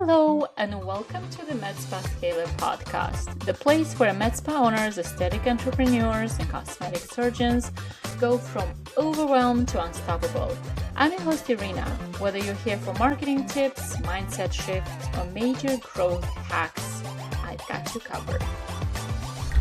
Hello, and welcome to the MedSpa Scaler podcast, the place where MedSpa owners, aesthetic entrepreneurs, and cosmetic surgeons go from overwhelmed to unstoppable. I'm your host, Irina. Whether you're here for marketing tips, mindset shifts, or major growth hacks, I've got you covered.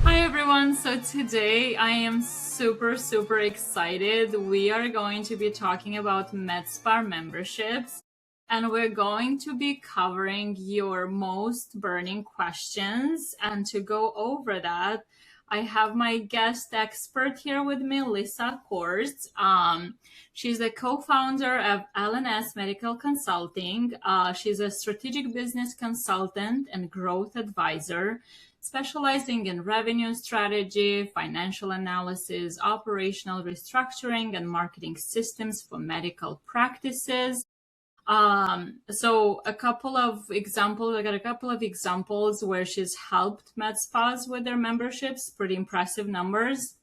Hi, everyone. So today I am super excited. We are going to be talking about MedSpa memberships. And we're going to be covering your most burning questions. And to go over that, I have my guest expert here with me, Lisa Korst. She's the co-founder of LNS Medical Consulting. She's a strategic business consultant and growth advisor, specializing in revenue strategy, financial analysis, operational restructuring, and marketing systems for medical practices. So I got a couple of examples where she's helped med spas with their memberships, pretty impressive numbers.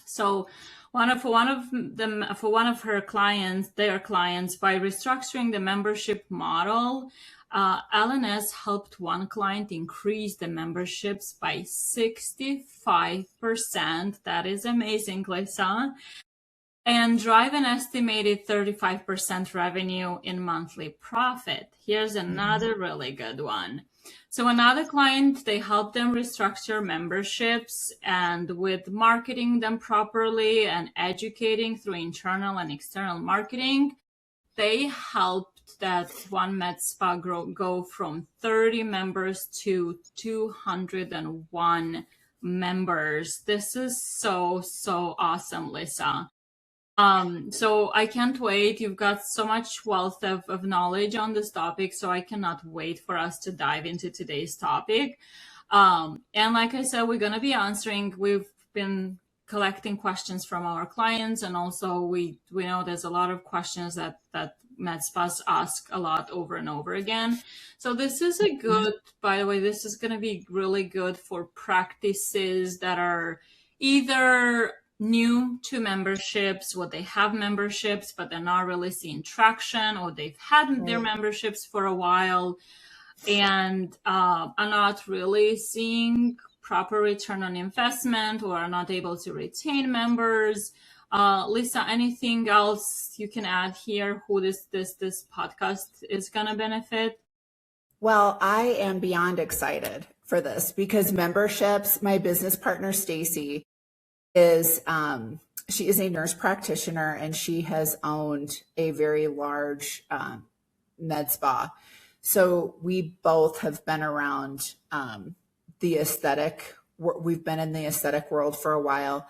So for one of her clients, their clients, by restructuring the membership model, LNS helped one client increase the memberships by 65%. That is amazing, Lisa. And drive an estimated 35% revenue in monthly profit. Here's another really good one. So another client, they help them restructure memberships, and with marketing them properly and educating through internal and external marketing, they helped that one med spa go from 30 members to 201 members. This is so awesome, Lisa. So I can't wait. You've got so much wealth of knowledge on this topic, so I cannot wait for us to dive into today's topic. And like I said, we're going to be we've been collecting questions from our clients, and also we know there's a lot of questions that med spas ask a lot over and over again. So this is by the way, this is going to be really good for practices that are either new to memberships, or they have memberships but they're not really seeing traction, or they've had their memberships for a while and are not really seeing proper return on investment, or are not able to retain members. Lisa, anything else you can add here who this podcast is going to benefit? Well, I am beyond excited for this because memberships, my business partner, Stacy, she is a nurse practitioner, and she has owned a very large med spa. So we both have been around the aesthetic. We've been in the aesthetic world for a while.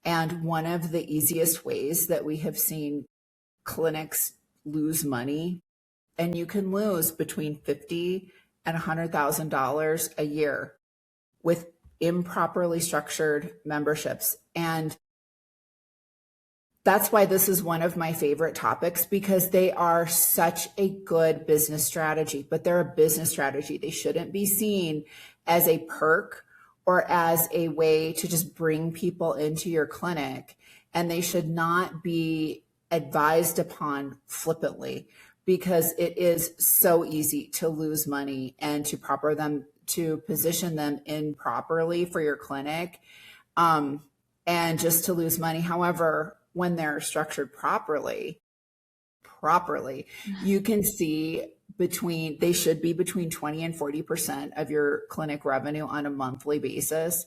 And one of the easiest ways that we have seen clinics lose money, and you can lose between $50,000 and $100,000 a year with improperly structured memberships. And that's why this is one of my favorite topics, because they are such a good business strategy, but they're a business strategy. They shouldn't be seen as a perk or as a way to just bring people into your clinic. And they should not be advised upon flippantly, because it is so easy to lose money and to position them improperly for your clinic, and just to lose money. However, when they're structured properly, you can see they should be between 20 and 40% of your clinic revenue on a monthly basis.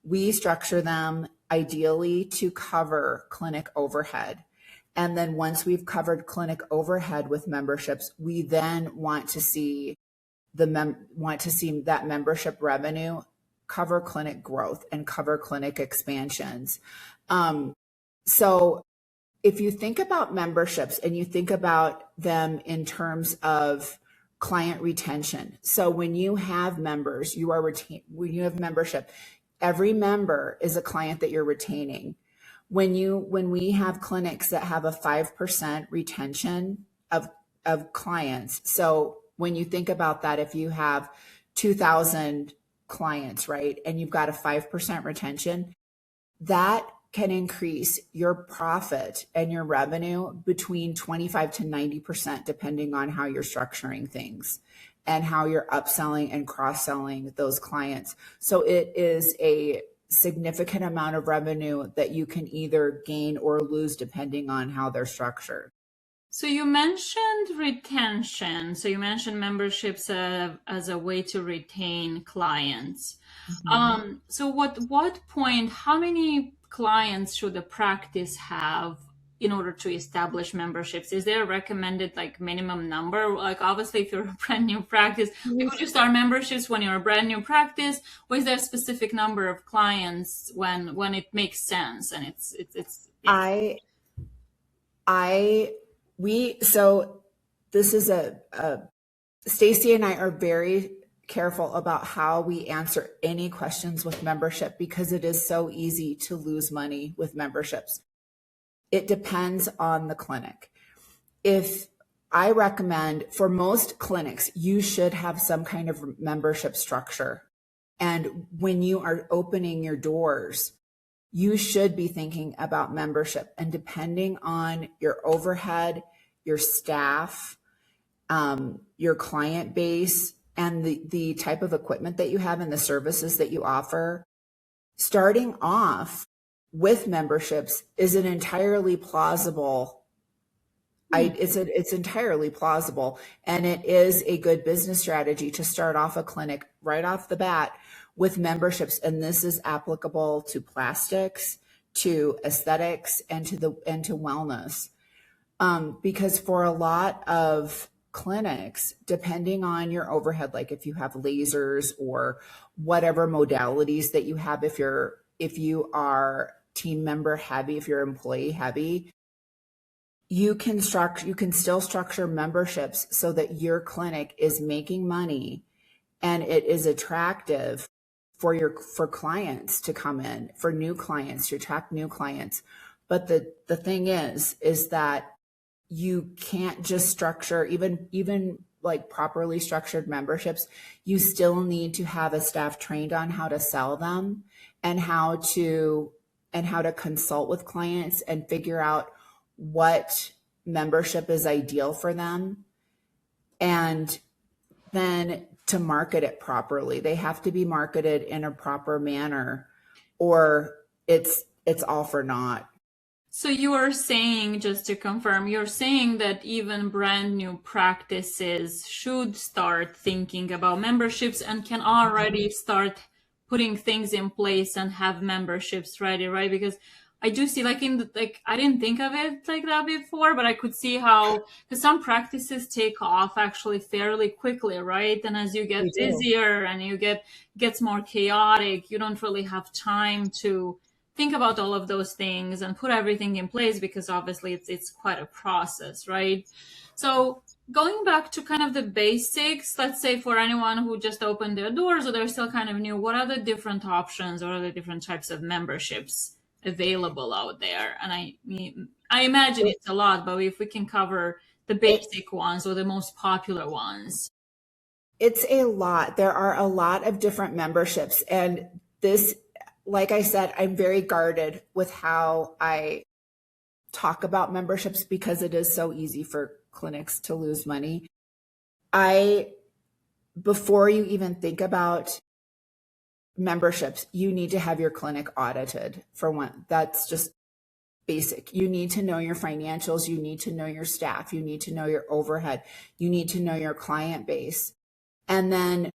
We structure them ideally to cover clinic overhead. And then once we've covered clinic overhead with memberships, we then want to see that membership revenue cover clinic growth and cover clinic expansions. So if you think about memberships and you think about them in terms of client retention, so when you have members, when you have membership, every member is a client that you're retaining. When we have clinics that have a 5% retention of clients, so when you think about that, if you have 2,000 clients, right, and you've got a 5% retention, that can increase your profit and your revenue between 25 to 90%, depending on how you're structuring things. and how you're upselling and cross-selling those clients. So it is a significant amount of revenue that you can either gain or lose depending on how they're structured. So you mentioned retention. So you mentioned memberships as a way to retain clients. So what point, how many clients should a practice have in order to establish memberships? Is there a recommended like minimum number? Like obviously if you're a brand new practice, would you start memberships when you're a brand new practice? Or is there a specific number of clients when it makes sense and it's So this is Stacy and I are very careful about how we answer any questions with membership because it is so easy to lose money with memberships. It depends on the clinic. If I recommend for most clinics, you should have some kind of membership structure. And when you are opening your doors, you should be thinking about membership. And depending on your overhead, your staff, your client base, and the type of equipment that you have and the services that you offer, starting off with memberships is an entirely plausible. It's entirely plausible, and it is a good business strategy to start off a clinic right off the bat with memberships. And this is applicable to plastics, to aesthetics, and to wellness. Because for a lot of clinics, depending on your overhead, like if you have lasers or whatever modalities that you have, if you are team member heavy, if you're employee heavy, you can still structure memberships so that your clinic is making money and it is attractive for clients to come in, for new clients, to attract new clients. But the thing is that you can't just structure even like properly structured memberships. You still need to have a staff trained on how to sell them and how to consult with clients and figure out what membership is ideal for them, and then to market it properly. They have to be marketed in a proper manner, or it's all for naught. So you are saying, just to confirm, you're saying that even brand new practices should start thinking about memberships and can already start putting things in place and have memberships ready, right? Because I do see I didn't think of it like that before, but I could see how, because some practices take off actually fairly quickly, right? And as you get busier and gets more chaotic, you don't really have time to think about all of those things and put everything in place, because obviously it's quite a process, right? So going back to kind of the basics, let's say for anyone who just opened their doors or they're still kind of new, what are the different options or the different types of memberships available out there? And I imagine it's a lot, but if we can cover the basic ones or the most popular ones. It's a lot. There are a lot of different memberships, and this, like I said, I'm very guarded with how I talk about memberships because it is so easy for clinics to lose money. Before you even think about memberships, you need to have your clinic audited, for one. That's just basic. You need to know your financials. You need to know your staff. You need to know your overhead. You need to know your client base. And then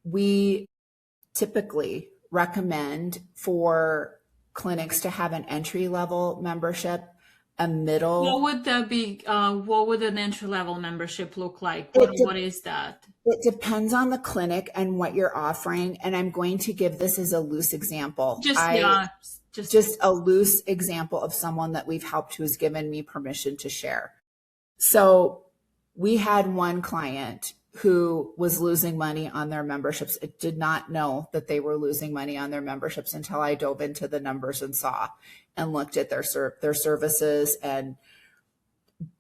we typically recommend for clinics to have an entry-level membership, a middle. What would that be? What would an entry-level membership look like? What is that? It depends on the clinic and what you're offering. And I'm going to give this as a loose example. Just a loose example of someone that we've helped who has given me permission to share. So we had one client who was losing money on their memberships. It did not know that they were losing money on their memberships until I dove into the numbers and saw and looked at their services. And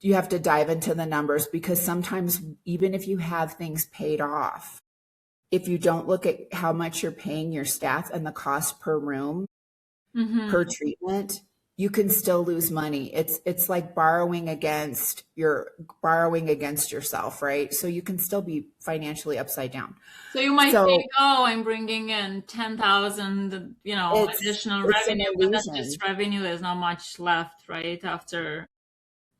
you have to dive into the numbers, because sometimes even if you have things paid off, if you don't look at how much you're paying your staff and the cost per room, per treatment, you can still lose money. It's like borrowing against yourself, right? So you can still be financially upside down. So you might So think, oh, I'm bringing in 10,000, additional it's an revenue, but that's illusion. just revenue. There's not much left, right? After.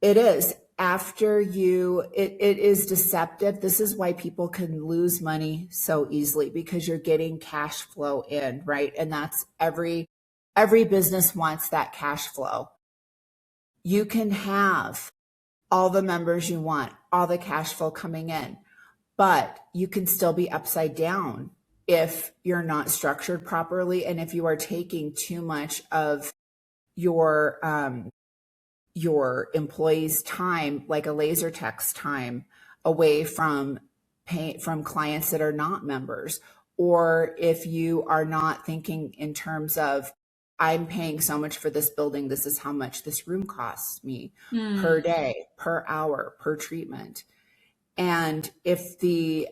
It is after it is deceptive. This is why people can lose money so easily, because you're getting cash flow in, right? And that's every business wants that cash flow. You can have all the members you want, all the cash flow coming in, but you can still be upside down if you're not structured properly, and if you are taking too much of your employees' time, like a laser tech's time, away from clients that are not members, or if you are not thinking in terms of, I'm paying so much for this building, this is how much this room costs me per day, per hour, per treatment. And if you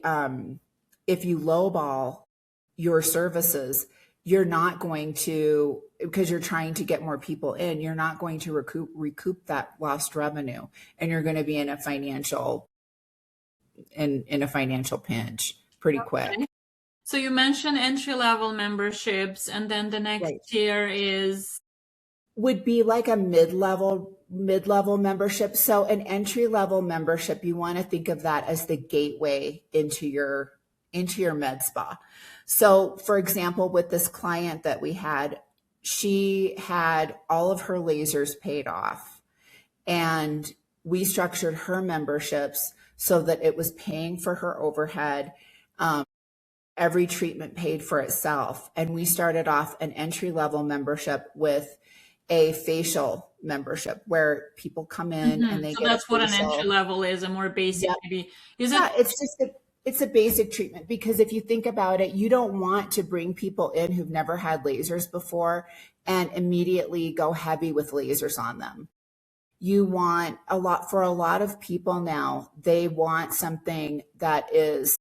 lowball your services, you're not going to, because you're trying to get more people in, you're not going to recoup that lost revenue, and you're going to be in a financial pinch pretty quick. Okay. So you mentioned entry-level memberships, and then the next tier would be like a mid-level membership. So an entry-level membership, you want to think of that as the gateway into your med spa. So for example, with this client that we had, she had all of her lasers paid off, and we structured her memberships so that it was paying for her overhead. Every treatment paid for itself. And we started off an entry-level membership with a facial membership where people come in and they so get that's what an facial. entry level is, a more basic maybe. It's a basic treatment, because if you think about it, you don't want to bring people in who've never had lasers before and immediately go heavy with lasers on them. You want for a lot of people now, they want something that is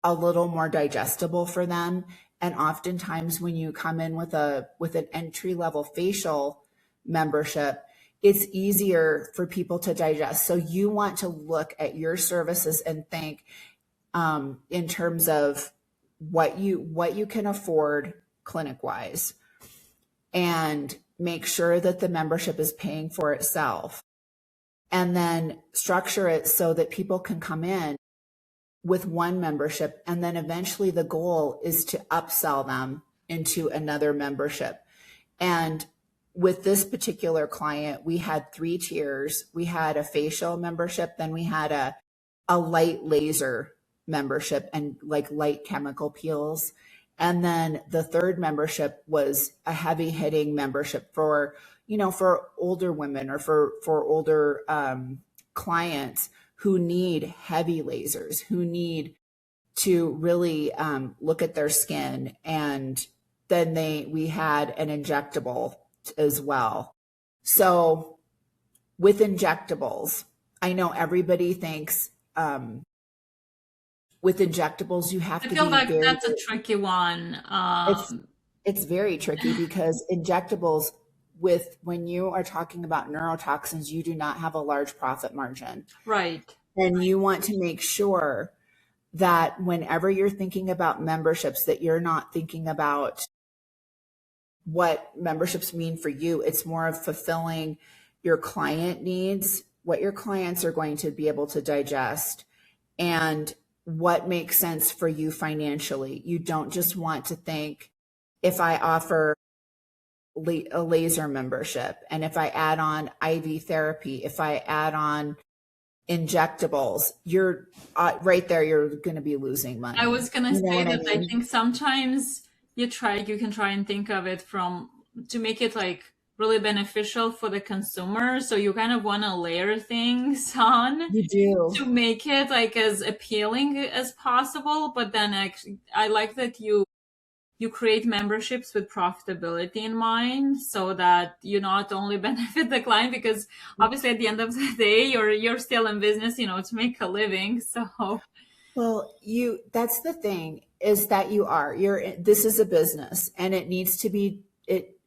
a little more digestible for them. And oftentimes when you come in with an entry-level facial membership, it's easier for people to digest. So you want to look at your services and think in terms of what you can afford clinic-wise, and make sure that the membership is paying for itself, and then structure it so that people can come in with one membership, and then eventually the goal is to upsell them into another membership. And with this particular client, we had 3 tiers. We had a facial membership, then we had a light laser membership and like light chemical peels. And then the third membership was a heavy hitting membership for older women, or for older clients who need heavy lasers, who need to really look at their skin. And then we had an injectable as well. So with injectables, I know everybody thinks with injectables you have to be I feel like that's a tricky one. It's very tricky, because injectables, when you are talking about neurotoxins, you do not have a large profit margin. Right. And you want to make sure that whenever you're thinking about memberships, that you're not thinking about what memberships mean for you. It's more of fulfilling your client needs, what your clients are going to be able to digest, and what makes sense for you financially. You don't just want to think, if I offer a laser membership, and if I add on IV therapy, if I add on injectables, you're right there, you're going to be losing money. I was going to say that I think sometimes you can try and think of it to make it like really beneficial for the consumer. So you kind of want to layer things on. You do. To make it like as appealing as possible. But then actually, I like that you create memberships with profitability in mind, so that you not only benefit the client, because obviously at the end of the day, you're still in business, to make a living. So, well, that's the thing, is that this is a business, and it needs to be,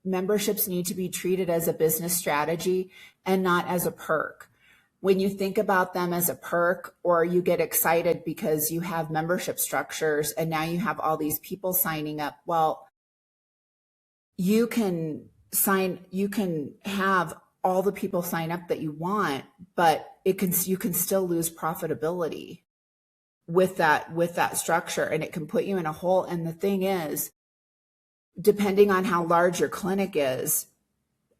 memberships need to be treated as a business strategy and not as a perk. When you think about them as a perk, or you get excited because you have membership structures and now you have all these people signing up, well, you can have all the people sign up that you want, but you can still lose profitability with that structure, and it can put you in a hole. And the thing is, depending on how large your clinic is,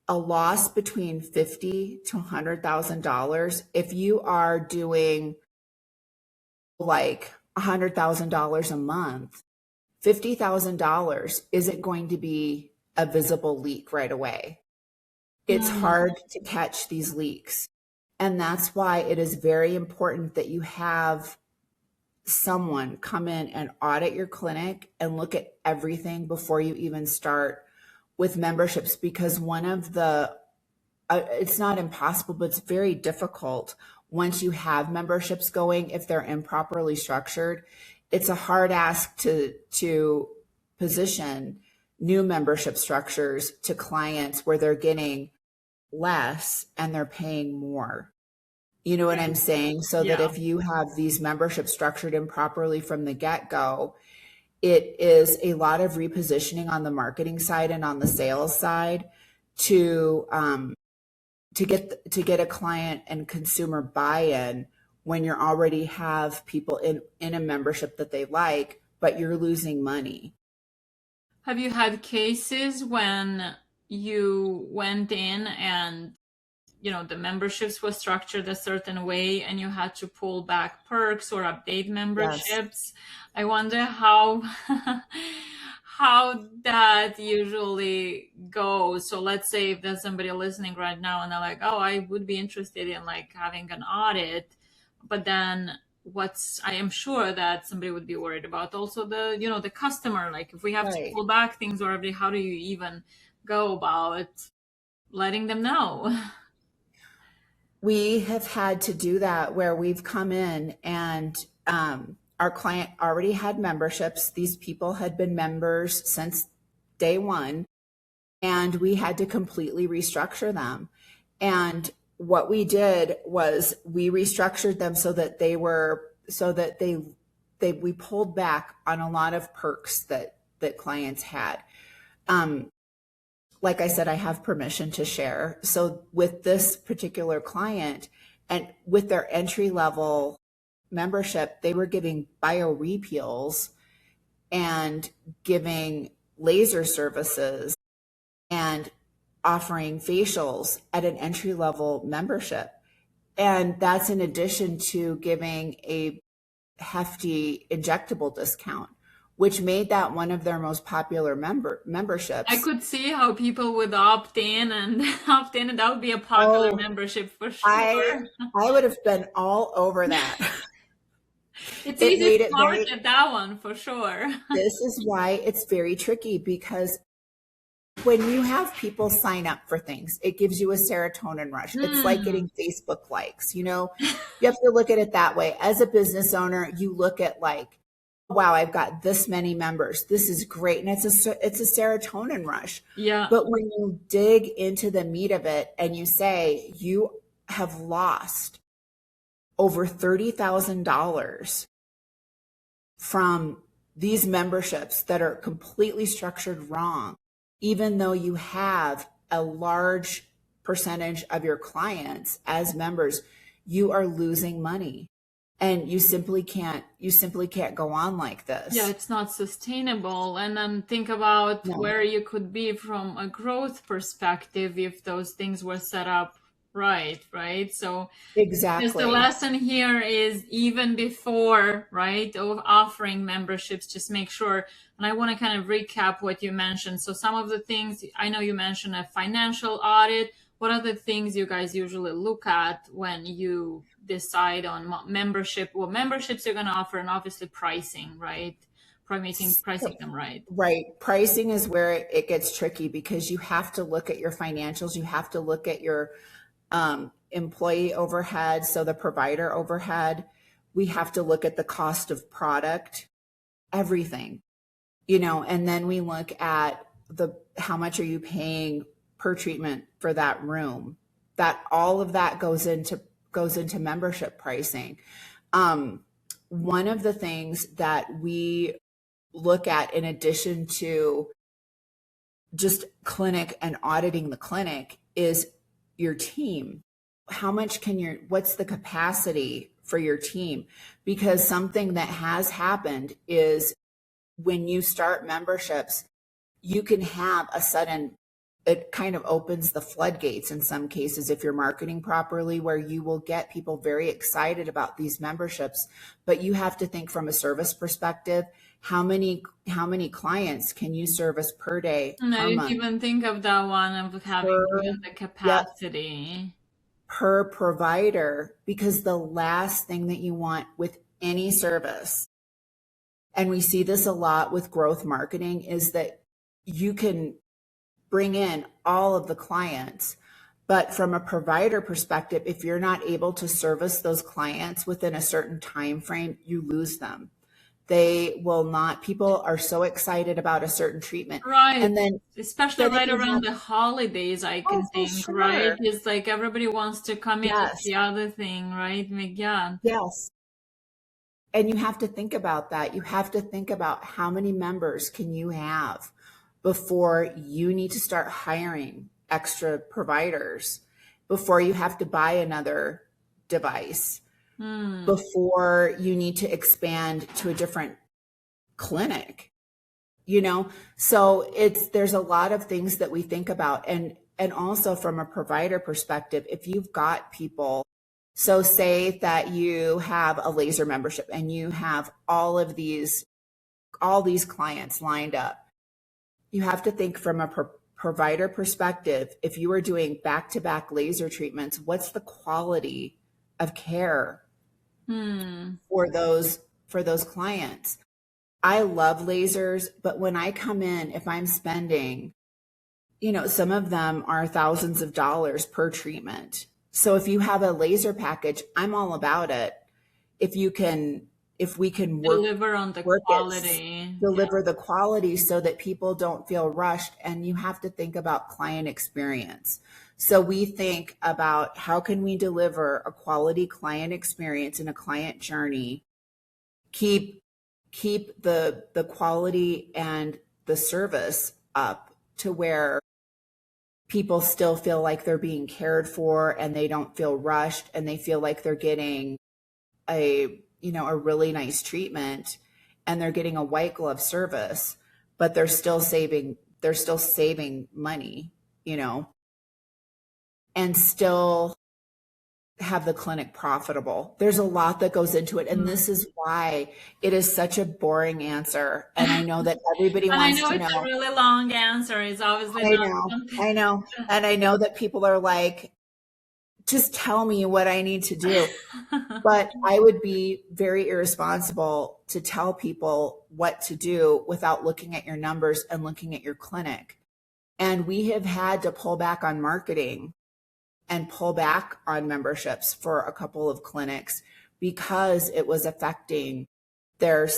a loss between $50,000 to $100,000, if you are doing like $100,000 a month, $50,000 isn't going to be a visible leak right away. It's hard to catch these leaks. And that's why it is very important that you have someone come in and audit your clinic and look at everything before you even start with memberships, because one of the it's not impossible, but it's very difficult once you have memberships going. If they're improperly structured, it's a hard ask to position new membership structures to clients where they're getting less and they're paying more. You know what I'm saying? So that if you have these memberships structured improperly from the get-go, it is a lot of repositioning on the marketing side and on the sales side to get a client and consumer buy-in when you already have people in a membership that they like, but you're losing money. Have you had cases when you went in and the memberships were structured a certain way and you had to pull back perks or update memberships? Yes. I wonder how that usually goes. So let's say if there's somebody listening right now and they're like, oh, I would be interested in like having an audit, but then I am sure that somebody would be worried about also the customer, like if we have to pull back things or how do you even go about letting them know? We have had to do that where we've come in and our client already had memberships. These people had been members since day one, and we had to completely restructure them. And what we did was we restructured them so that we pulled back on a lot of perks that clients had. Like I said, I have permission to share. So with this particular client and with their entry level membership, they were giving biorepeals and giving laser services and offering facials at an entry level membership. And that's in addition to giving a hefty injectable discount, which made that one of their most popular memberships. I could see how people would opt in, and that would be a popular membership for sure. I would have been all over that. It's easy to market that one for sure. This is why it's very tricky, because when you have people sign up for things, it gives you a serotonin rush. It's like getting Facebook likes, you have to look at it that way. As a business owner, you look at like, wow, I've got this many members. This is great. And it's a serotonin rush. Yeah. But when you dig into the meat of it and you say you have lost over $30,000 from these memberships that are completely structured wrong, even though you have a large percentage of your clients as members, you are losing money. And you simply can't go on like this. Yeah, it's not sustainable. And then think about where you could be from a growth perspective if those things were set up right? So exactly. Because the lesson here is even before, right, of offering memberships, just make sure. And I want to kind of recap what you mentioned. So some of the things, I know you mentioned a financial audit. What are the things you guys usually look at when you decide on membership, what memberships you're going to offer, and obviously pricing, right? Pricing them right. Right. Pricing is where it gets tricky, because you have to look at your financials. You have to look at your employee overhead. So the provider overhead, we have to look at the cost of product, everything, and then we look at how much are you paying per treatment for that room? That all of that goes into membership pricing. One of the things that we look at in addition to just clinic and auditing the clinic is your team. What's the capacity for your team? Because something that has happened is when you start memberships, you can have a sudden, it kind of opens the floodgates in some cases if you're marketing properly, where you will get people very excited about these memberships, but you have to think from a service perspective. How many clients can you service per day, And I per didn't month, even think of that one of having the yep, capacity. per provider? Because the last thing that you want with any service, and we see this a lot with growth marketing, is that you can bring in all of the clients, but from a provider perspective, if you're not able to service those clients within a certain time frame, you lose them. They will not. People are so excited about a certain treatment, Right. and then Especially right around the holidays, I can for think, right? sure, It's like everybody wants to come in with yes, the other thing, right? Like, yeah. yes. And you have to think about that. You have to think about how many members can you have before you need to start hiring extra providers, before you have to buy another device, before you need to expand to a different clinic, so there's a lot of things that we think about. And also from a provider perspective, if you've got people, so say that you have a laser membership and you have all these clients lined up, you have to think from a provider perspective. If you are doing back-to-back laser treatments, what's the quality of care for those clients? I love lasers, but when I come in, if I'm spending, some of them are thousands of dollars per treatment. So if you have a laser package, I'm all about it. If we can Deliver on the quality. deliver the quality so that people don't feel rushed. And you have to think about client experience. So we think about how can we deliver a quality client experience and a client journey, keep the quality and the service up to where people still feel like they're being cared for and they don't feel rushed and they feel like they're getting a really nice treatment and they're getting a white glove service, but they're still saving money, and still have the clinic profitable. There's a lot that goes into it. And this is why it is such a boring answer. And I know that everybody wants to know. I know it's a really long answer. It's obviously I know. And I know that people are like, just tell me what I need to do. But I would be very irresponsible to tell people what to do without looking at your numbers and looking at your clinic. And we have had to pull back on marketing and pull back on memberships for a couple of clinics because it was affecting their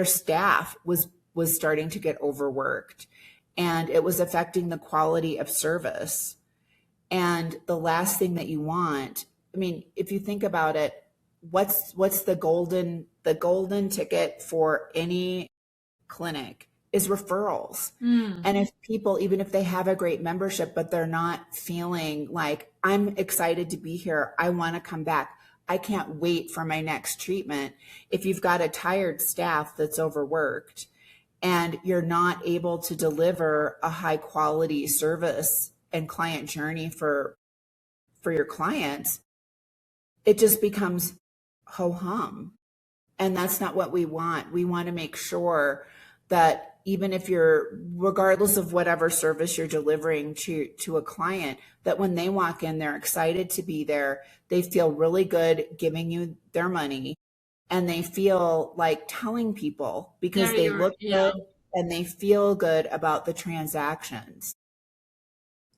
staff was starting to get overworked, and it was affecting the quality of service. And the last thing that you want, I mean, if you think about it, what's the golden ticket for any clinic is referrals. And if people, even if they have a great membership, but they're not feeling like, I'm excited to be here, I want to come back, I can't wait for my next treatment. If you've got a tired staff that's overworked and you're not able to deliver a high quality service and client journey for your clients, it just becomes ho-hum. And that's not what we want. We want to make sure that even if regardless of whatever service you're delivering to a client, that when they walk in, they're excited to be there. They feel really good giving you their money, and they feel like telling people because they look good and they feel good about the transactions.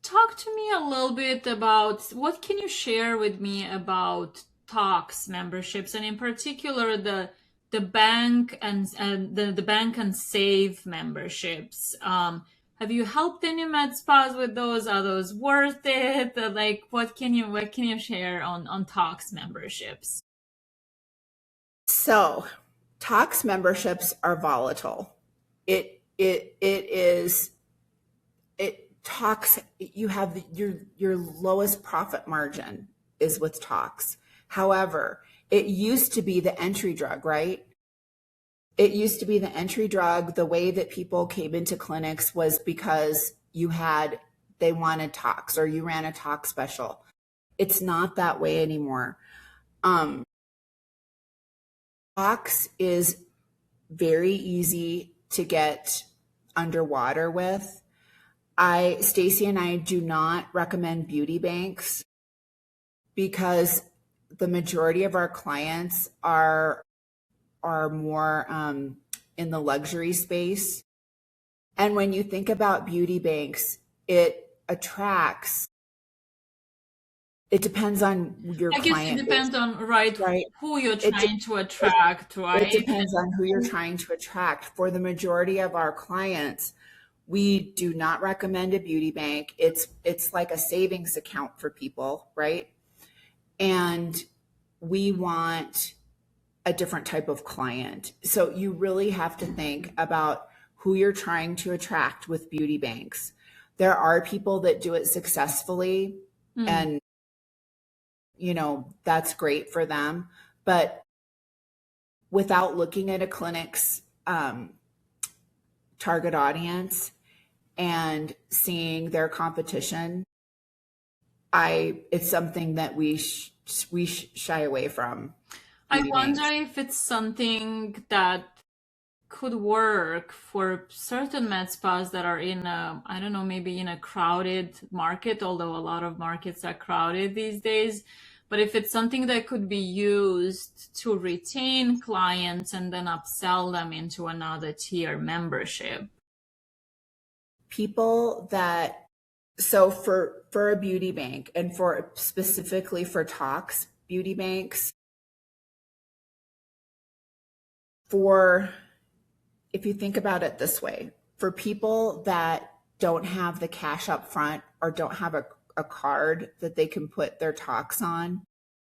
Talk to me a little bit about what can you share with me about Tox memberships, and in particular the bank and the bank and save memberships. Have you helped any med spas with those? Are those worth it? Like, what can you share on Tox memberships? So, Tox memberships are volatile. Tox, you have your lowest profit margin is with Tox. However, it used to be the entry drug, right? It used to be the entry drug. The way that people came into clinics was because they wanted Tox or you ran a Tox special. It's not that way anymore. Tox is very easy to get underwater with. Stacy and I do not recommend beauty banks because the majority of our clients are more in the luxury space. And when you think about beauty banks, it depends on your client. I guess it depends on right who you're trying to attract, right? It depends on who you're trying to attract. For the majority of our clients, we do not recommend a beauty bank. It's like a savings account for people, right? And we want a different type of client. So you really have to think about who you're trying to attract with beauty banks. There are people that do it successfully and that's great for them. But without looking at a clinic's target audience and seeing their competition, it's something that we shy away from. I wonder if it's something that could work for certain med spas that are in I don't know, maybe in a crowded market, although a lot of markets are crowded these days. But if it's something that could be used to retain clients and then upsell them into another tier membership. So for a beauty bank and specifically for Tox beauty banks, if you think about it this way, for people that don't have the cash up front or don't have a card that they can put their Tox on,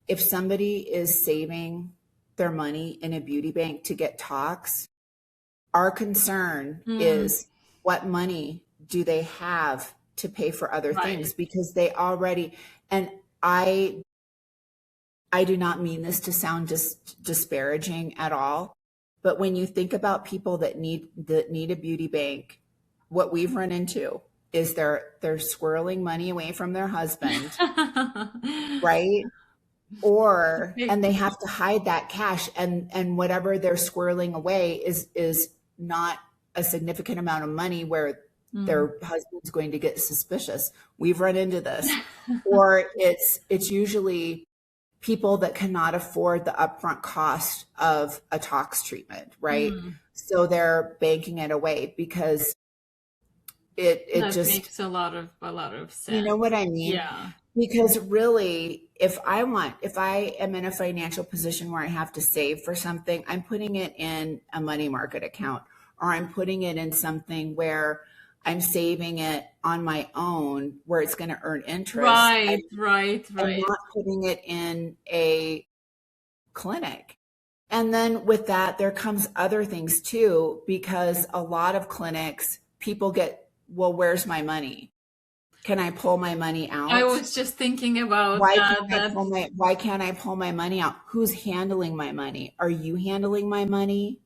if somebody is saving their money in a beauty bank to get Tox, our concern is what money do they have to pay for other things, because they already, and I do not mean this to sound just disparaging at all, but when you think about people that need a beauty bank, what we've run into is they're squirreling money away from their husband, right? And they have to hide that cash, and whatever they're squirreling away is not a significant amount of money where their husband's going to get suspicious. We've run into this. Or it's usually people that cannot afford the upfront cost of a Tox treatment, right? So they're banking it away because it just makes a lot of sense. You know what I mean? Yeah. Because really, if I am in a financial position where I have to save for something, I'm putting it in a money market account, or I'm putting it in something where I'm saving it on my own where it's going to earn interest. Right. I'm not putting it in a clinic. And then with that, there comes other things too, because a lot of clinics, people get, well, where's my money? Can I pull my money out? I was just thinking about why can't I pull my money out? Who's handling my money? Are you handling my money?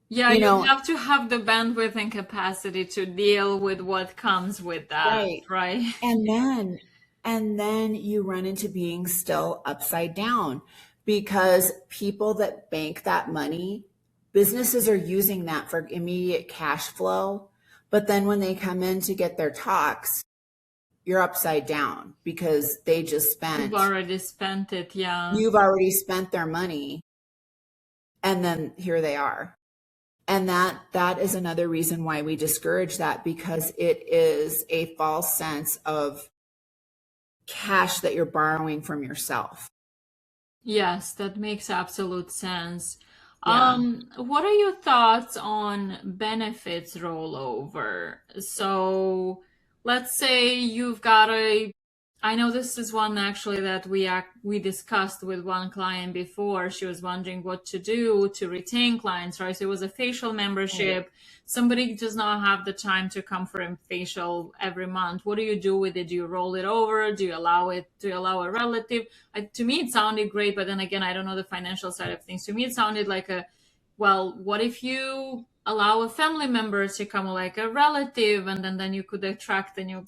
Yeah, you have to have the bandwidth and capacity to deal with what comes with that, right? And then you run into being still upside down, because people that bank that money, businesses are using that for immediate cash flow. But then when they come in to get their Tox, you're upside down because they just spent. You've already spent it, yeah. You've already spent their money. And then here they are. And that is another reason why we discourage that, because it is a false sense of cash that you're borrowing from yourself. Yes, that makes absolute sense. Yeah. What are your thoughts on benefits rollover? So let's say you've got I know this is one actually that we discussed with one client before. She was wondering what to do to retain clients, right? So it was a facial Right. membership. Somebody does not have the time to come for a facial every month. What do you do with it? Do you roll it over? Do you allow it? Do you allow a relative? To me, it sounded great, but then again, I don't know the financial side of things. To me, it sounded like well, what if you allow a family member to come, like a relative, and then you could attract a new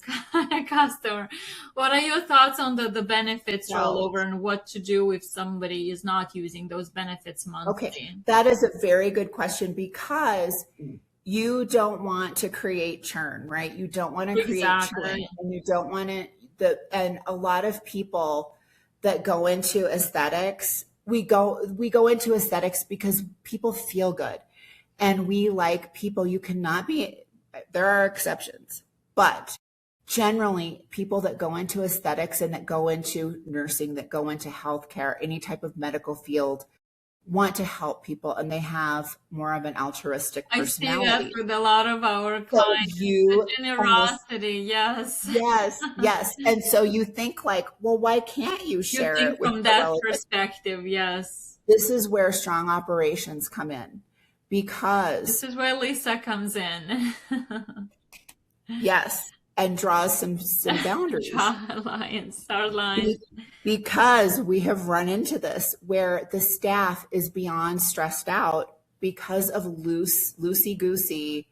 customer? What are your thoughts on the benefits So, rollover and what to do if somebody is not using those benefits okay, monthly? that is a very good question because you don't want to create churn, right? You don't want to create churn, Exactly. and you don't want to and a lot of people that go into aesthetics, we go into aesthetics because people feel good, and we like people. You cannot be, there are exceptions, but generally people that go into aesthetics and that go into nursing, that go into healthcare, any type of medical field, want to help people, and they have more of an altruistic I see that personality. with a lot of our So clients. The you on this, generosity, yes. yes, yes. And so you think like, well, why can't you You share think it with from your that relative? perspective, yes. This is where strong operations come in This because, is where Lisa comes in. yes, and draws some boundaries. Draw lines, start lines. Be- because we have run into this where the staff is beyond stressed out because of loosey goosey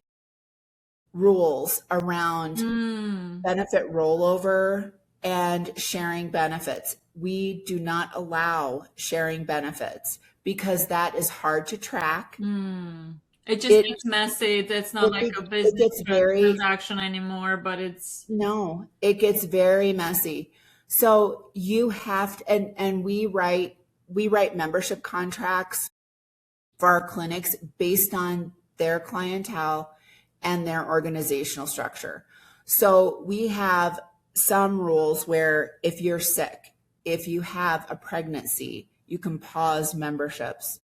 rules around Mm, benefit rollover and sharing benefits. We do not allow sharing benefits because that is hard to track. mm. It just It gets messy. It's not like a it business gets very, transaction anymore, but it's no, it gets very messy. So you have to, and we write membership contracts for our clinics based on their clientele and their organizational structure. So we have some rules where if you're sick, if you have a pregnancy, you can pause memberships.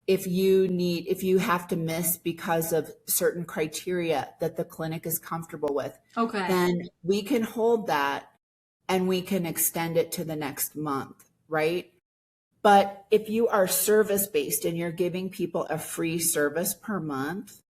If you have to miss because of certain criteria that the clinic is comfortable with, okay. then we can hold that and we can extend it to the next month, right? But if you are service based and you're giving people a free service per month,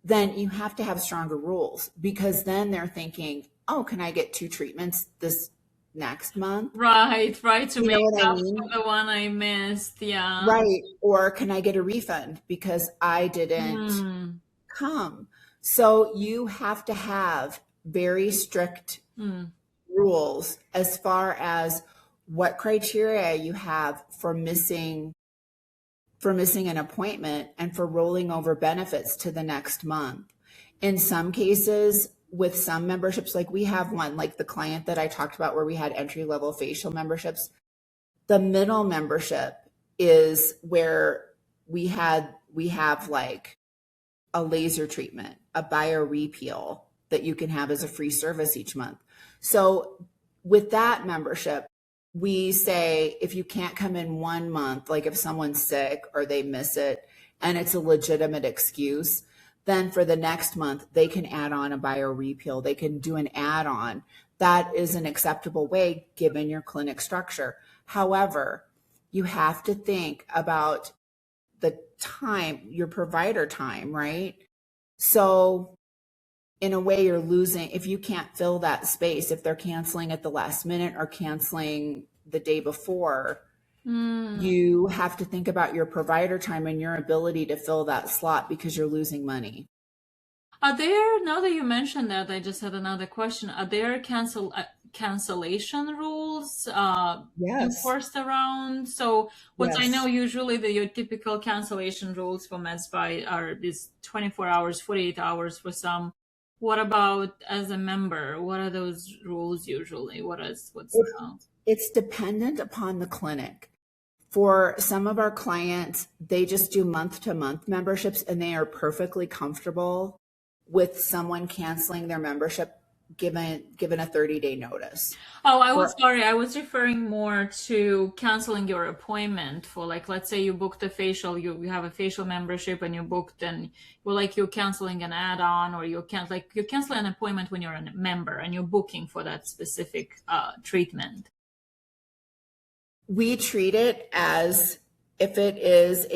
then you have to have stronger rules because then they're thinking, oh, can I get 2 treatments this next month? Right, right, to You know make what I up for mean? the one I missed. Yeah. Right. Or can I get a refund because I didn't Mm, come? So you have to have very strict mm, rules as far as what criteria you have for missing an appointment and for rolling over benefits to the next month. In some cases, with some memberships, like we have one, like the client that I talked about where we had entry level facial memberships, the middle membership is where we have like a laser treatment, a BioRepeel that you can have as a free service each month. So with that membership, we say if you can't come in 1 month, like if someone's sick or they miss it and it's a legitimate excuse, then for the next month, they can add on a BioRepeel. They can do an add on. That is an acceptable way given your clinic structure. However, you have to think about the time, your provider time, right? So in a way, you're losing if you can't fill that space, if they're canceling at the last minute or canceling the day before, mm. you have to think about your provider time and your ability to fill that slot because you're losing money. Are there, now that you mentioned that, I just had another question. Are there cancellation rules Yes. enforced around? So what I know Yes. usually your typical cancellation rules for MedSpy are these 24 hours, 48 hours for some. What about as a member? What are those rules usually? What's It's, the it's dependent upon the clinic. For some of our clients, they just do month to month memberships and they are perfectly comfortable with someone canceling their membership given a 30-day notice. Oh, I was sorry. I was referring more to canceling your appointment for, like, let's say you booked a facial, you have a facial membership and you booked, and you're canceling an add-on, or you cancel an appointment when you're a member and you're booking for that specific treatment. We treat it as if it is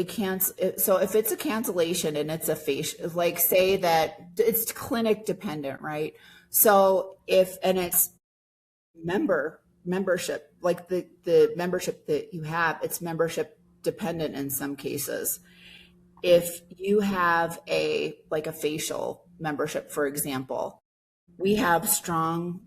so if it's a cancellation and it's a facial, like, say that it's clinic dependent, right? So and it's membership, like the membership that you have, it's membership dependent in some cases. If you have a facial membership, for example, we have strong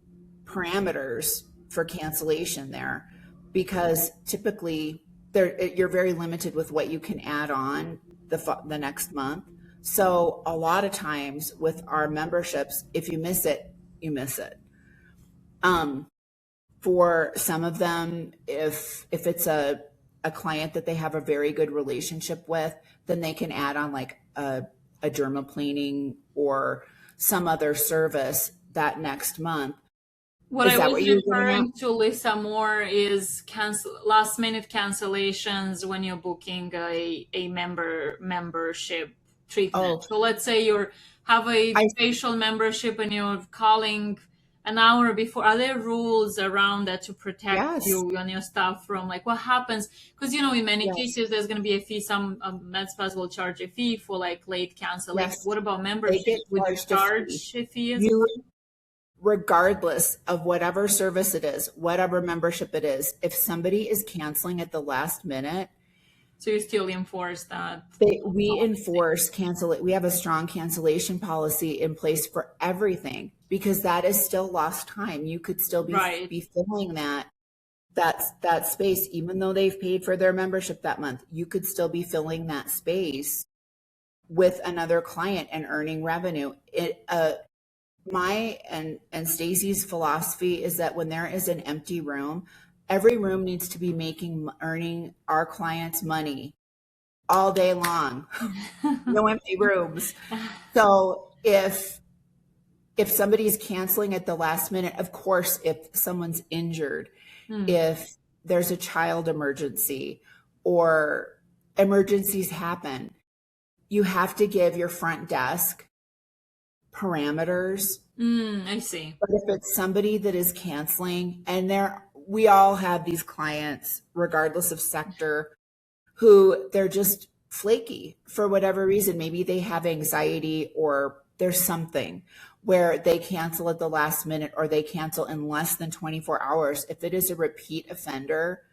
parameters for cancellation there, because typically you're very limited with what you can add on the next month. So a lot of times with our memberships, if you miss it, you miss it. For some of them, if it's a client that they have a very good relationship with, then they can add on like a dermaplaning or some other service that next month. What I was referring to, Lisa, more is last minute cancellations when you're booking a membership treatment. Oh. So let's say have a facial membership and you're calling an hour before. Are there rules around that to protect you and your staff from, like, what happens? Because, in many cases, there's going to be a fee. Some med spas will charge a fee for like late cancellation. Yes. What about membership? Would you charge a fee? Regardless of whatever service it is, whatever membership it is, if somebody is canceling at the last minute, so you still enforce that? We enforce we have a strong cancellation policy in place for everything, because that is still lost time. You could still be filling that space, even though they've paid for their membership that month. You could still be filling that space with another client and earning revenue. My and Stacy's philosophy is that when there is an empty room, every room needs to be earning our clients money all day long. No empty rooms. So if somebody's canceling at the last minute, of course, if someone's injured, if there's a child emergency or emergencies happen, you have to give your front desk parameters. I see. But if it's somebody that is canceling, and we all have these clients, regardless of sector, who they're just flaky for whatever reason. Maybe they have anxiety, or there's something where they cancel at the last minute, or they cancel in less than 24 hours. If it is a repeat offender,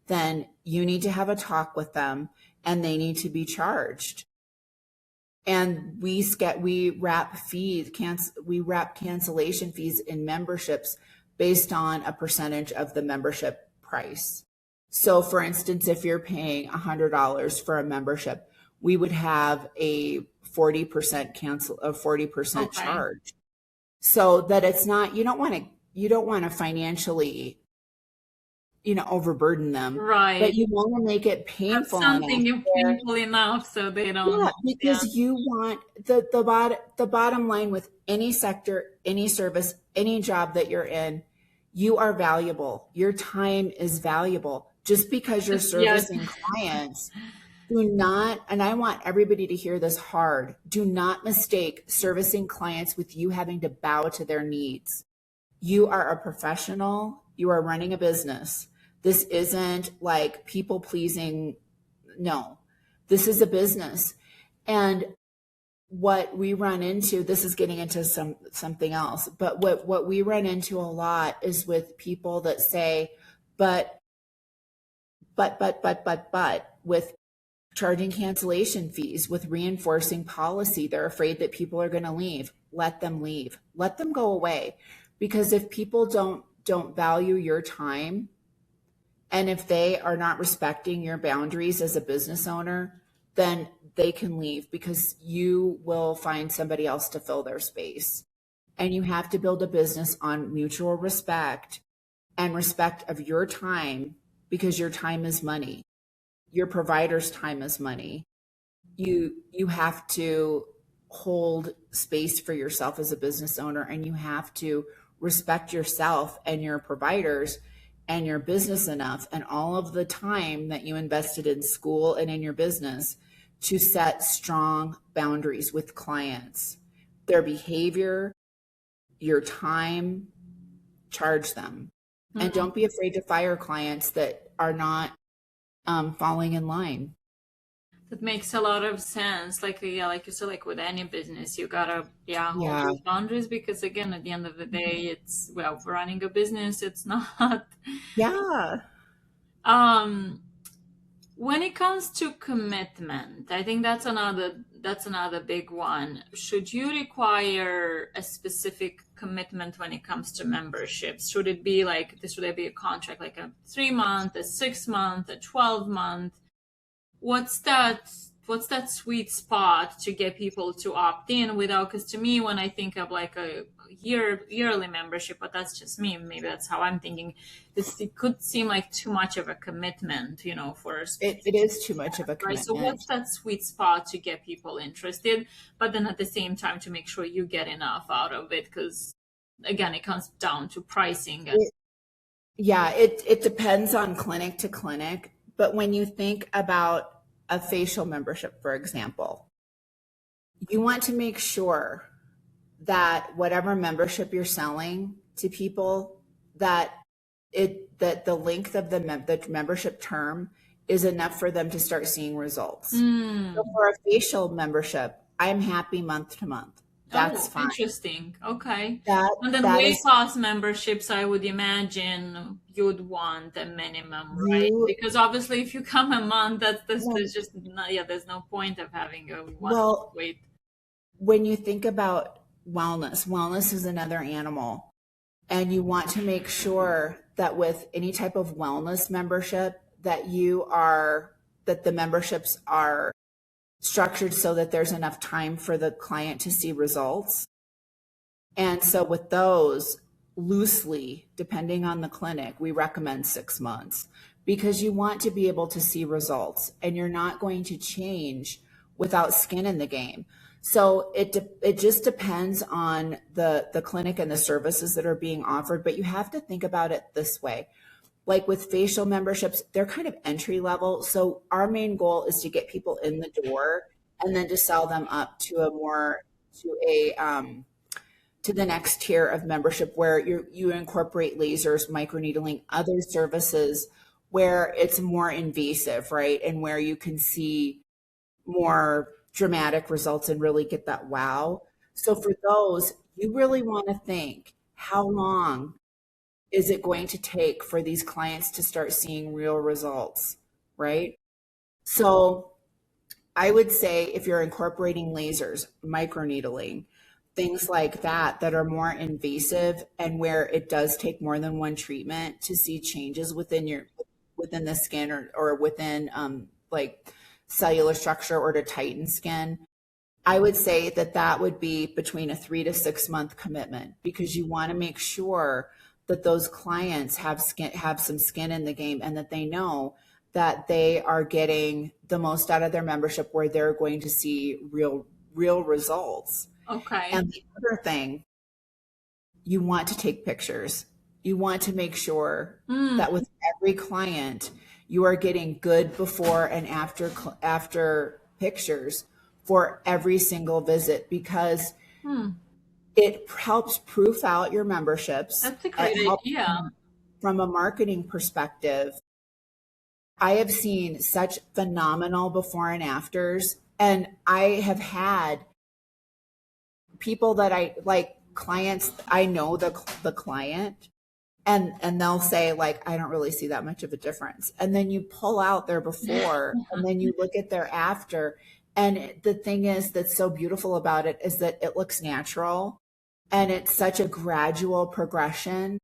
then you need to have a talk with them and they need to be charged. And we wrap cancellation fees in memberships based on a percentage of the membership price. So for instance, if you're paying $100 for a membership, we would have a 40% charge. So that it's not, you don't want to financially, overburden them. Right. But you want to make it painful enough so they don't. Yeah, because you want the bottom line with any sector, any service, any job that you're in, you are valuable. Your time is valuable. Just because you're servicing clients, do not, and I want everybody to hear this hard, do not mistake servicing clients with you having to bow to their needs. You are a professional. You are running a business. This isn't like people pleasing. No, this is a business. And what we run into, this is getting into something else, but what we run into a lot is with people that say, but with charging cancellation fees, with reinforcing policy, they're afraid that people are going to leave. Let them leave. Let them go away. Because if people don't value your time, and if they are not respecting your boundaries as a business owner, then they can leave, because you will find somebody else to fill their space. And you have to build a business on mutual respect and respect of your time, because your time is money. Your provider's time is money. You have to hold space for yourself as a business owner, and you have to respect yourself and your providers and your business enough and all of the time that you invested in school and in your business to set strong boundaries with clients, their behavior, your time, charge them. And don't be afraid to fire clients that are not falling in line. That makes a lot of sense. Like, yeah, like you said, like with any business, you gotta, hold those boundaries, because again, at the end of the day, it's, well, running a business, it's not. Yeah. When it comes to commitment, I think that's another big one. Should you require a specific commitment when it comes to memberships? Should it be like this? Should it be a contract like a 3-month, a 6-month, a 12-month? What's that sweet spot to get people to opt in without? Because to me, when I think of like a yearly membership, but that's just me, maybe that's how I'm thinking, it could seem like too much of a commitment, for it is too much of a commitment. Right? So what's that sweet spot to get people interested, but then at the same time to make sure you get enough out of it? Because again, it comes down to pricing. It depends on clinic to clinic. But when you think about a facial membership, for example, you want to make sure that whatever membership you're selling to people, that the length of the membership term is enough for them to start seeing results. So for a facial membership, I'm happy month to month. That's fine. Interesting. Okay. And then weight loss memberships, I would imagine you'd want a minimum, right? Because obviously, if you come a month, there's just there's no point of having a weight. When you think about wellness is another animal, and you want to make sure that with any type of wellness membership that the memberships are structured so that there's enough time for the client to see results. And so with those, loosely, depending on the clinic, we recommend 6 months, because you want to be able to see results, and you're not going to change without skin in the game. So it just depends on the clinic and the services that are being offered, but you have to think about it this way. Like with facial memberships, they're kind of entry level. So our main goal is to get people in the door and then to sell them up to the next tier of membership, where you incorporate lasers, microneedling, other services where it's more invasive, right? And where you can see more dramatic results and really get that wow. So for those, you really want to think, how long is it going to take for these clients to start seeing real results, right? So I would say if you're incorporating lasers, microneedling, things like that are more invasive and where it does take more than one treatment to see changes within the skin or within like cellular structure or to tighten skin, I would say that would be between a 3 to 6 month commitment, because you want to make sure that those clients have some skin in the game, and that they know that they are getting the most out of their membership, where they're going to see real results. Okay. And the other thing, you want to take pictures. You want to make sure that with every client, you are getting good before and after pictures for every single visit, because it helps proof out your memberships. That's a great idea. From a marketing perspective, I have seen such phenomenal before and afters, and I have had people that I like, clients, I know the client, and they'll say like, I don't really see that much of a difference. And then you pull out their before and then you look at their after. And the thing is that's so beautiful about it is that it looks natural, and it's such a gradual progression,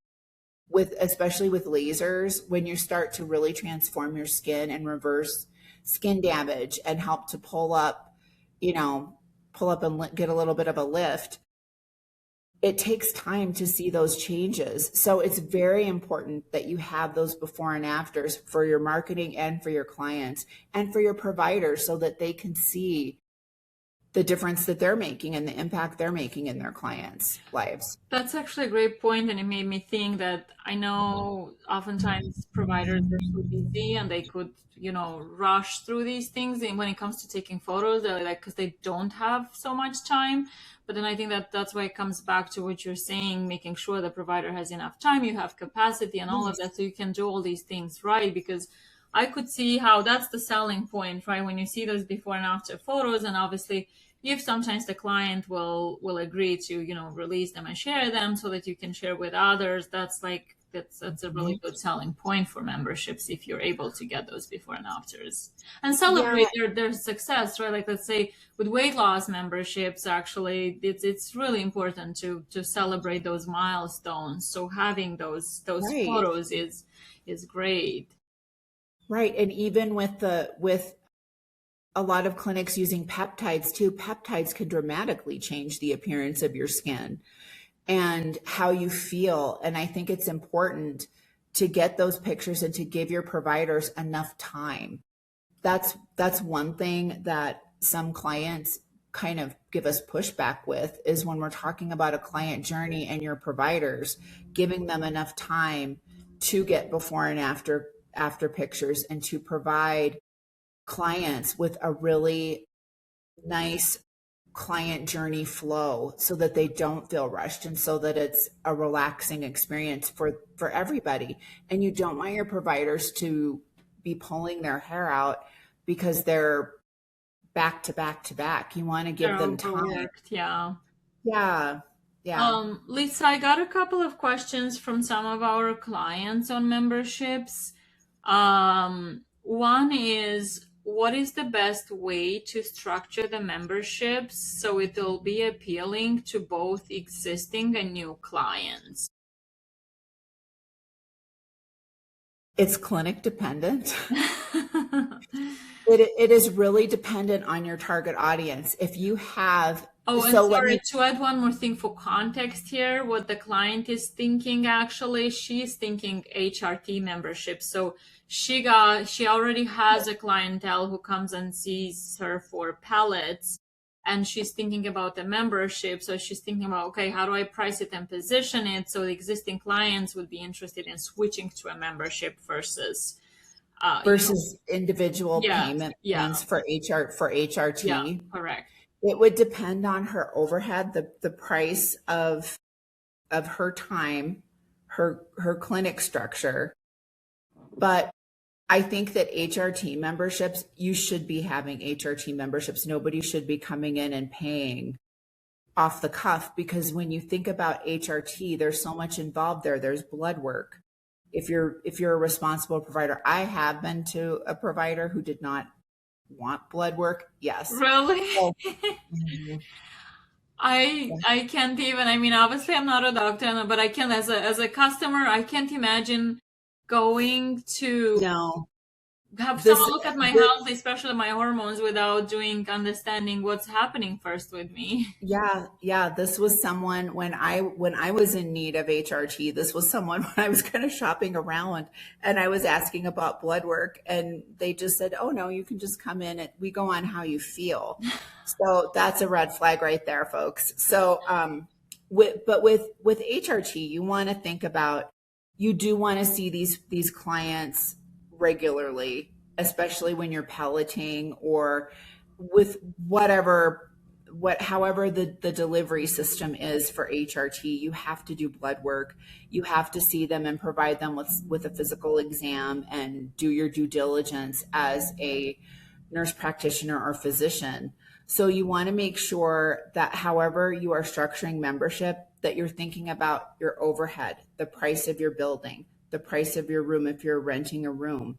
especially with lasers, when you start to really transform your skin and reverse skin damage and help to pull up and get a little bit of a lift. It takes time to see those changes. So it's very important that you have those before and afters for your marketing and for your clients and for your providers, so that they can see the difference that they're making and the impact they're making in their clients' lives. That's actually a great point, and it made me think that I know oftentimes providers are so busy and they could, rush through these things. And when it comes to taking photos, they're like, because they don't have so much time. But then I think that that's why it comes back to what you're saying, making sure the provider has enough time, you have capacity and all of that, so you can do all these things right. Because I could see how that's the selling point, right? When you see those before and after photos, and obviously if sometimes the client will agree to release them and share them so that you can share with others, that's a really good selling point for memberships if you're able to get those before and afters and celebrate their success, right? Like, let's say with weight loss memberships, actually it's really important to celebrate those milestones, so having those Right. photos is great. Right. And even with a lot of clinics using peptides too, peptides can dramatically change the appearance of your skin and how you feel. And I think it's important to get those pictures and to give your providers enough time. That's one thing that some clients kind of give us pushback with, is when we're talking about a client journey and your providers, giving them enough time to get before and after pictures and to provide clients with a really nice client journey flow so that they don't feel rushed and so that it's a relaxing experience for everybody. And you don't want your providers to be pulling their hair out because they're back to back to back. You want to give them time. Yeah. Lisa, I got a couple of questions from some of our clients on memberships. One is, what is the best way to structure the memberships so it will be appealing to both existing and new clients? It's clinic dependent. It is really dependent on your target audience. If you have to add one more thing for context here, what the client is thinking, actually, she's thinking HRT membership. So she already has a clientele who comes and sees her for pellets, and she's thinking about the membership. So she's thinking about, okay, how do I price it and position it so the existing clients would be interested in switching to a membership versus individual payment plans for HRT. Yeah, correct. It would depend on her overhead, the price of her time, her clinic structure. But I think that HRT memberships, you should be having HRT memberships. Nobody should be coming in and paying off the cuff, because when you think about HRT, there's so much involved there. There's blood work. If you're a responsible provider, I have been to a provider who did not want blood work. Yes. Really? I can't even, obviously I'm not a doctor, but I can, as a customer, I can't imagine going to have someone look at my health, especially my hormones, without understanding what's happening first with me. Yeah. This was someone when I was in need of HRT. This was someone when I was kind of shopping around and I was asking about blood work, and they just said, "Oh no, you can just come in and we go on how you feel." So that's a red flag right there, folks. So, with HRT, you want to think about, you do want to see these clients regularly, especially when you're pelleting or with however the delivery system is for HRT. You have to do blood work. You have to see them and provide them with a physical exam and do your due diligence as a nurse practitioner or physician. So you want to make sure that however you are structuring membership, that you're thinking about your overhead, the price of your building, the price of your room if you're renting a room,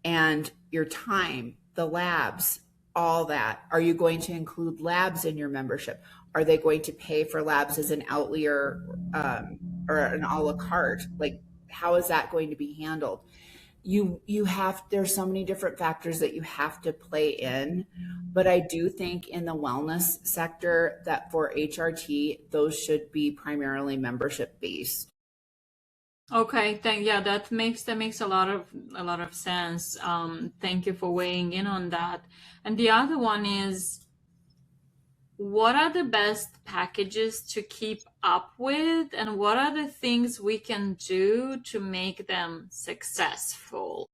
and your time, the labs, all that. Are you going to include labs in your membership? Are they going to pay for labs as an outlier or an a la carte? Like, how is that going to be handled? There's so many different factors that you have to play in, but I do think in the wellness sector that for HRT, those should be primarily membership based. Okay, that makes a lot of sense. Thank you for weighing in on that. And the other one is, what are the best packages to keep up with, and what are the things we can do to make them successful?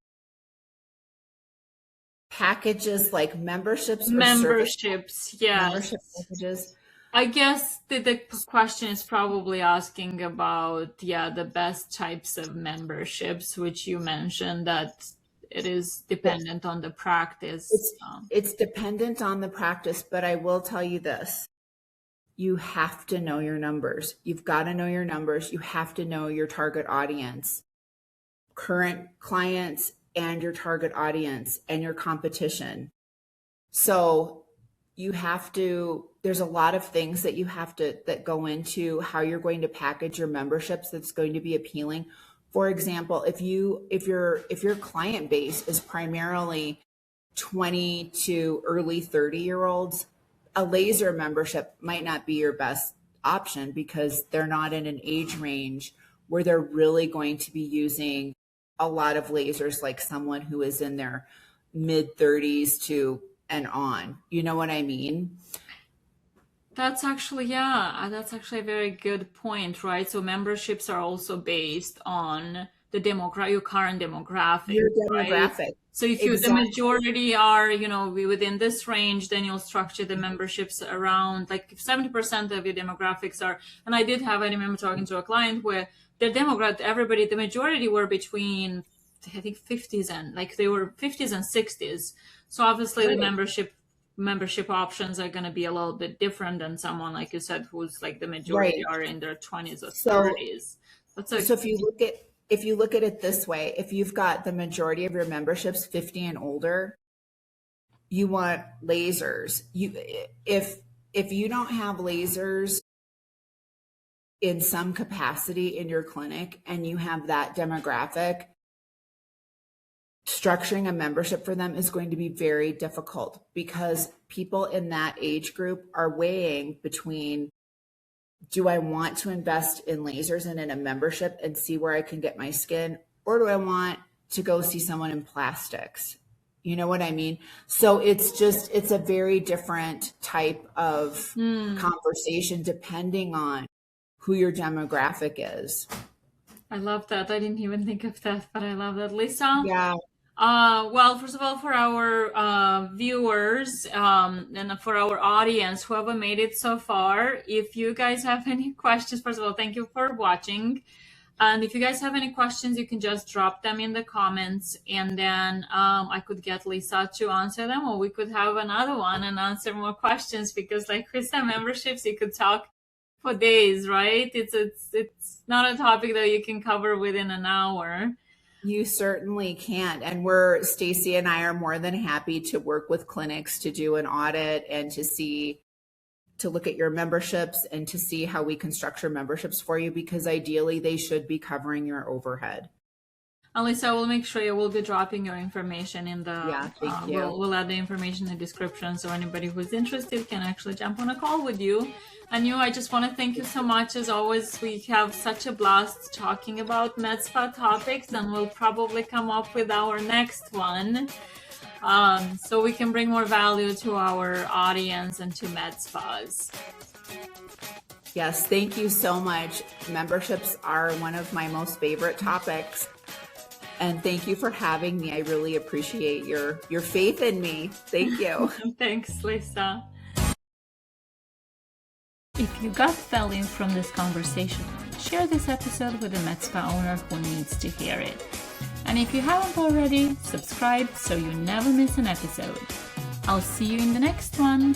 Packages like memberships or Memberships, yes. membership packages. I guess the question is probably asking about, the best types of memberships, which you mentioned that it is dependent on the practice. It's dependent on the practice, but I will tell you this. You have to know your numbers. You've got to know your numbers. You have to know your target audience, current clients, and your target audience and your competition. So you have to, there's a lot of things that you have to, that go into how you're going to package your memberships that's going to be appealing. For example, if your client base is primarily 20 to early 30-year-olds, a laser membership might not be your best option because they're not in an age range where they're really going to be using a lot of lasers like someone who is in their mid 30s to and on. You know what I mean? That's actually a very good point, right? So memberships are also based on the your current demographic, Your right? demographic. So if the majority are, within this range, then you'll structure the memberships around, like, if 70% of your demographics are, and I remember talking to a client where their demographic, the majority were between, I think, 50s and, like, they were 50s and 60s. So obviously the membership options are going to be a little bit different than someone, like you said, who's like the majority are in their 20s or 30s. So if you look at it this way, if you've got the majority of your memberships 50 and older, you want lasers. If you don't have lasers in some capacity in your clinic and you have that demographic, structuring a membership for them is going to be very difficult because people in that age group are weighing between, do I want to invest in lasers and in a membership and see where I can get my skin, or do I want to go see someone in plastics? You know what I mean? So it's a very different type of conversation depending on who your demographic is. I love that. I didn't even think of that, but I love that. Lisa? Yeah. Well, first of all, for our viewers and for our audience, whoever made it so far, if you guys have any questions, first of all, thank you for watching. And if you guys have any questions, you can just drop them in the comments, and then I could get Lisa to answer them, or we could have another one and answer more questions, because like Krista, memberships, you could talk for days, right? It's not a topic that you can cover within an hour. You certainly can. And Stacy and I are more than happy to work with clinics to do an audit and to look at your memberships and to see how we can structure memberships for you, because ideally they should be covering your overhead. Lisa, we'll make sure we'll be dropping your information in the, thank you. We'll add the information in the description so anybody who's interested can actually jump on a call with you. And I just want to thank you so much. As always, we have such a blast talking about med spa topics, and we'll probably come up with our next one so we can bring more value to our audience and to med spas. Yes, thank you so much. Memberships are one of my most favorite topics. And thank you for having me. I really appreciate your faith in me. Thank you. Thanks, Lisa. If you got value from this conversation, share this episode with a med spa owner who needs to hear it. And if you haven't already, subscribe so you never miss an episode. I'll see you in the next one.